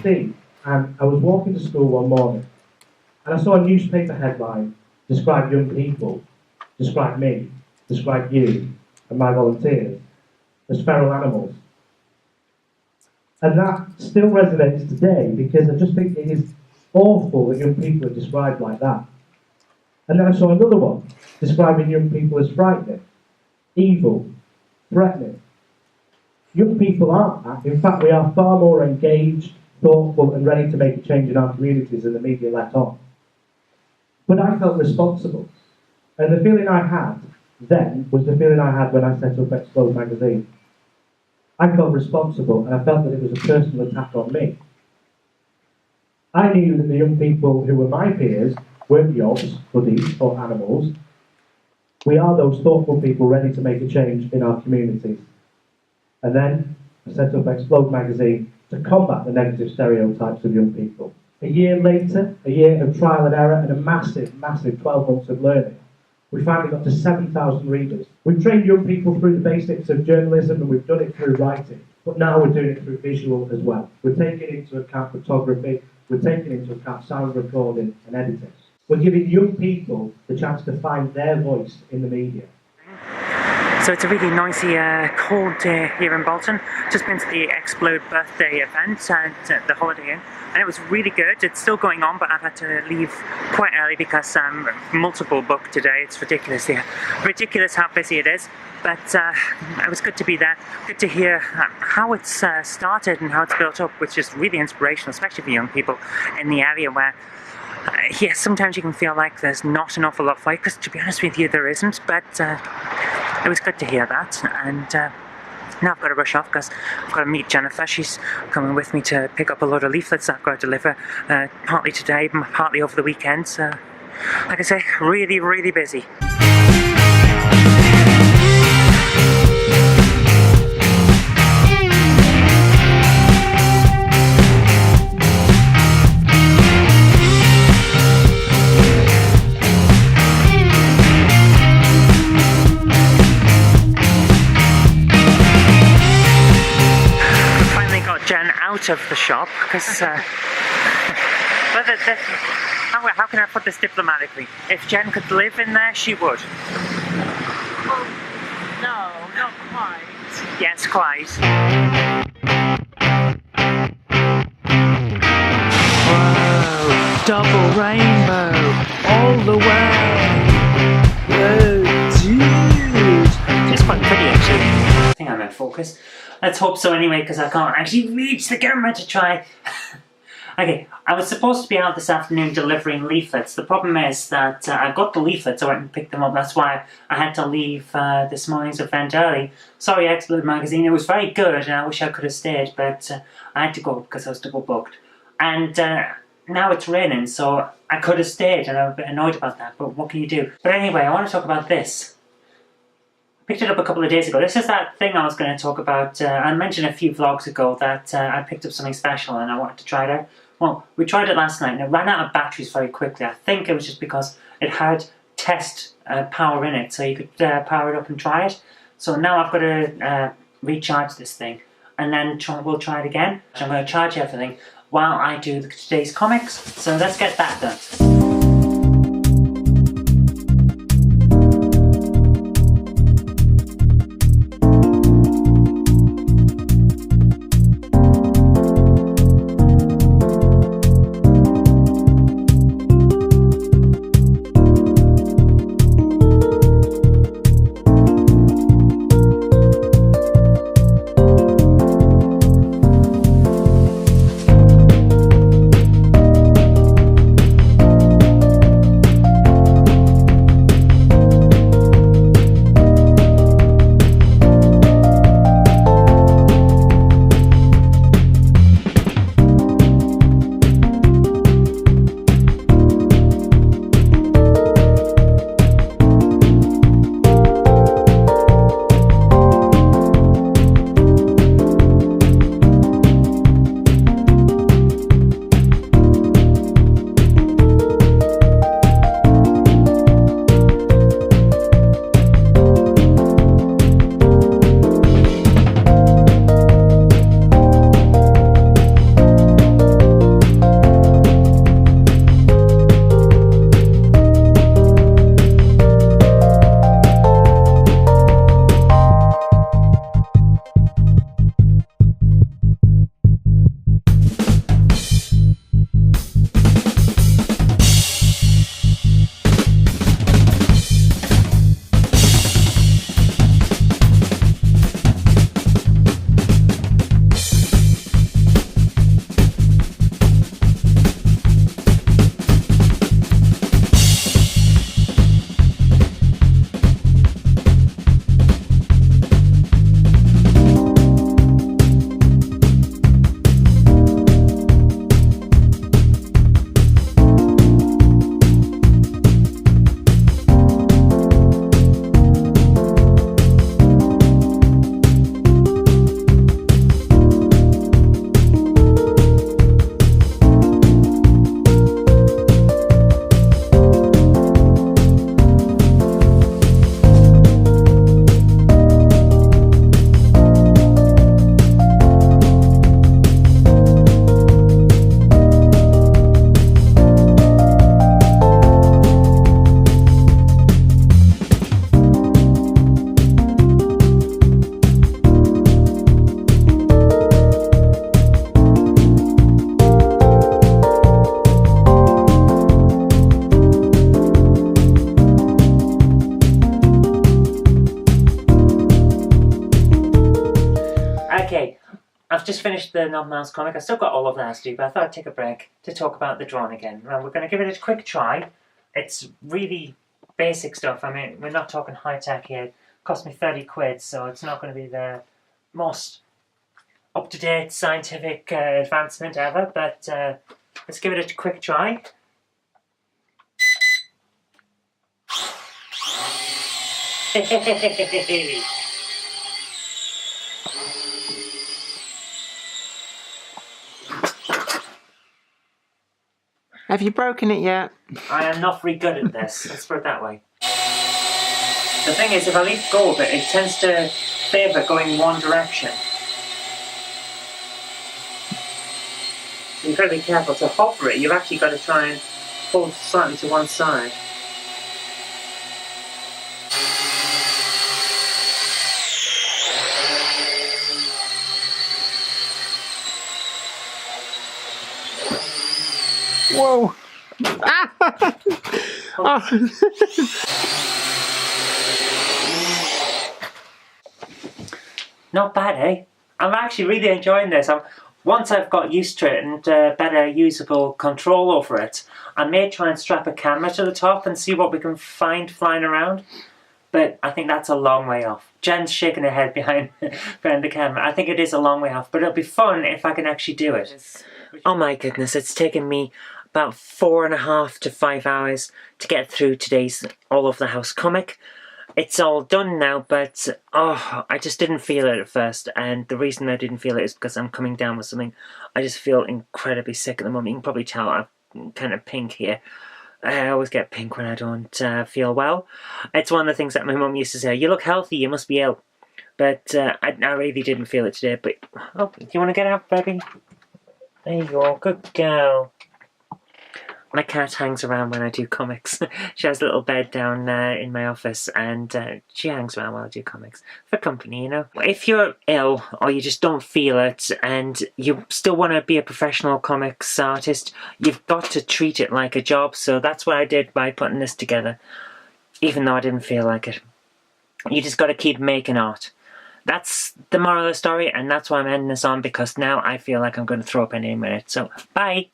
15 and I was walking to school one morning and I saw a newspaper headline describe young people, describe me, describe you and my volunteers as feral animals. And that still resonates today because I just think it is awful that young people are described like that. And then I saw another one describing young people as frightening, evil, threatening. Young people aren't that. In fact, we are far more engaged, thoughtful and ready to make a change in our communities than the media let on. But I felt responsible. And the feeling I had then was the feeling I had when I set up Xplode magazine. I felt responsible and I felt that it was a personal attack on me. I knew that the young people who were my peers weren't yobs, buddies or animals. We are those thoughtful people ready to make a change in our communities. And then I set up Xplode magazine to combat the negative stereotypes of young people. A year later, a year of trial and error and a massive 12 months of learning, we finally got to 7,000 readers. We've trained young people through the basics of journalism and we've done it through writing, but now we're doing it through visual as well. We're taking into account photography, we're taking into account sound recording and editing. We're giving young people the chance to find their voice in the media. So it's a really noisy, cold day here in Bolton. Just been to the Xplode birthday event at the Holiday Inn, and it was really good. It's still going on, but I've had to leave quite early because I'm multiple booked today. It's ridiculous, ridiculous how busy it is. But it was good to be there. Good to hear how it's started and how it's built up, which is really inspirational, especially for young people in the area where yes, sometimes you can feel like there's not an awful lot for you, because to be honest with you, there isn't, but it was good to hear that, and now I've got to rush off because I've got to meet Jennifer. She's coming with me to pick up a load of leaflets that I've got to deliver, partly today, partly over the weekend, so like I say, really, really busy. Out of the shop because how can I put this diplomatically? If Jen could live in there, she would. Well, no, not quite. Yes, quite. Whoa, double rainbow all the way. Whoa, dude. Just quite pretty actually. I think I'm in focus. Let's hope so anyway, because I can't actually reach the camera to try. Okay, I was supposed to be out this afternoon delivering leaflets. The problem is that I got the leaflets, so I went and picked them up. That's why I had to leave this morning's event early. Sorry, Xplode magazine. It was very good, and I wish I could have stayed, but I had to go because I was double booked. And now it's raining, so I could have stayed, and I'm a bit annoyed about that, but what can you do? But anyway, I want to talk about this. Picked it up a couple of days ago. This is that thing I was going to talk about. I mentioned a few vlogs ago that I picked up something special and I wanted to try it out. Well, we tried it last night and it ran out of batteries very quickly. I think it was just because it had test power in it, so you could power it up and try it. So now I've got to recharge this thing and then we'll try it again. I'm going to charge everything while I do today's comics. So let's get that done. Okay, I've just finished the non-mouse comic. I've still got all of that to do, but I thought I'd take a break to talk about the drawing again. Well, we're going to give it a quick try. It's really basic stuff. I mean, we're not talking high-tech here. It cost me 30 quid, so it's not going to be the most up-to-date scientific advancement ever, but let's give it a quick try. Have you broken it yet? I am not very good at this, let's put it that way. The thing is, if I let go of it, it tends to favour going one direction. You've got to be careful. To hover it, you've actually got to try and pull slightly to one side. Whoa! Ah! Oh. Not bad, eh? I'm actually really enjoying this. Once I've got used to it and better usable control over it, I may try and strap a camera to the top and see what we can find flying around. But I think that's a long way off. Jen's shaking her head behind the camera. I think it is a long way off, but it'll be fun if I can actually do it. Oh my goodness, it's taken me about 4.5 to 5 hours to get through today's All Over the House comic. It's all done now, but I just didn't feel it at first, and the reason I didn't feel it is because I'm coming down with something. I just feel incredibly sick at the moment. You can probably tell I'm kind of pink here. I always get pink when I don't feel well. It's one of the things that my mum used to say, you look healthy, you must be ill. But I really didn't feel it today. But do you want to get up, baby? There you go, good girl. My cat hangs around when I do comics. She has a little bed down in my office, and she hangs around while I do comics. For company, you know. If you're ill, or you just don't feel it, and you still want to be a professional comics artist, you've got to treat it like a job, so that's what I did by putting this together. Even though I didn't feel like it. You just got to keep making art. That's the moral of the story, and that's why I'm ending this on, because now I feel like I'm going to throw up any minute. So, bye!